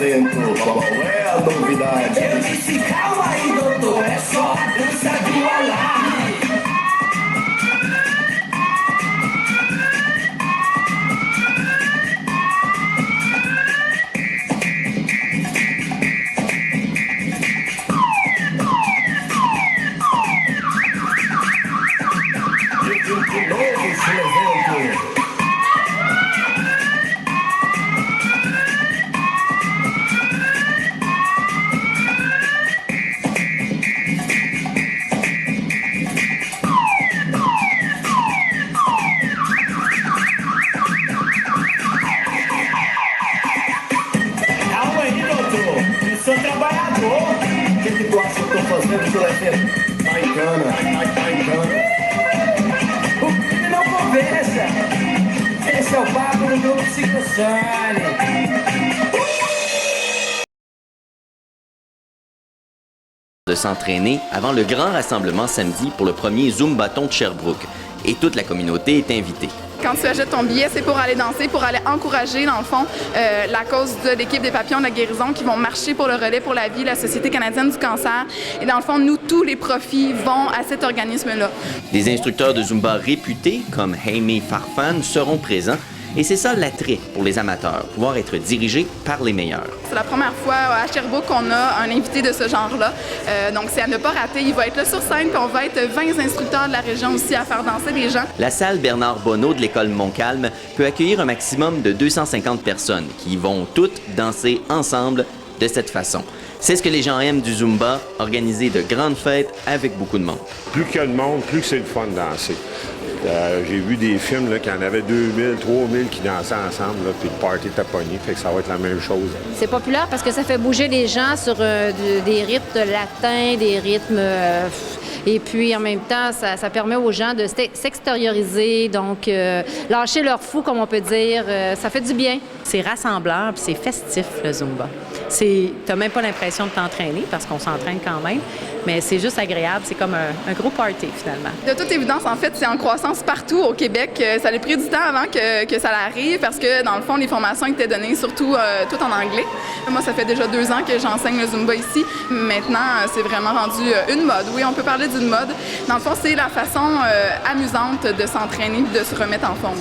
evento, qual é a novidade? Eu disse, calma aí, doutor, é só a dança do alarme. De novo esse evento. Calma aí, doutor, eu sou trabalhador. O que tu acha que eu tô fazendo, Juliette? Tá em cana, tá em cana. O crime não conversa. Esse é o papo do grupo Psicosônico. De s'entraîner avant le grand rassemblement samedi pour le premier Zumbathon de Sherbrooke. Et toute la communauté est invitée. Quand tu achètes ton billet, c'est pour aller danser, pour aller encourager, dans le fond, la cause de l'équipe des Papillons de la guérison qui vont marcher pour le relais pour la vie, la Société canadienne du cancer. Et dans le fond, nous, tous les profits vont à cet organisme-là. Des instructeurs de Zumba réputés, comme Jaime Farfan, seront présents. Et c'est ça l'attrait pour les amateurs, pouvoir être dirigés par les meilleurs. C'est la première fois à Sherbrooke qu'on a un invité de ce genre-là. Donc, c'est à ne pas rater. Il va être là sur scène, puis on va être 20 instructeurs de la région aussi à faire danser les gens. La salle Bernard Bonneau de l'école Montcalm peut accueillir un maximum de 250 personnes qui vont toutes danser ensemble de cette façon. C'est ce que les gens aiment du Zumba, organiser de grandes fêtes avec beaucoup de monde. Plus qu'il y a de monde, plus que c'est le fun de danser. J'ai vu des films là, qu'il y en avait 2000, 3000 qui dansaient ensemble, là, puis le party était pogné, fait que ça va être la même chose. C'est populaire parce que ça fait bouger les gens sur des rythmes latins, des rythmes... et puis, en même temps, ça permet aux gens de s'extérioriser, donc lâcher leur fou, comme on peut dire. Ça fait du bien. C'est rassembleur, puis c'est festif, le Zumba. T'as même pas l'impression de t'entraîner, parce qu'on s'entraîne quand même, mais c'est juste agréable. C'est comme un gros party, finalement. De toute évidence, en fait, c'est en croissance partout au Québec. Ça a pris du temps avant que ça arrive, parce que, dans le fond, les formations étaient données surtout tout en anglais. Moi, ça fait déjà 2 ans que j'enseigne le Zumba ici. Maintenant, c'est vraiment rendu une mode. Oui, on peut parler d'une mode. Dans le fond, c'est la façon amusante de s'entraîner et de se remettre en forme.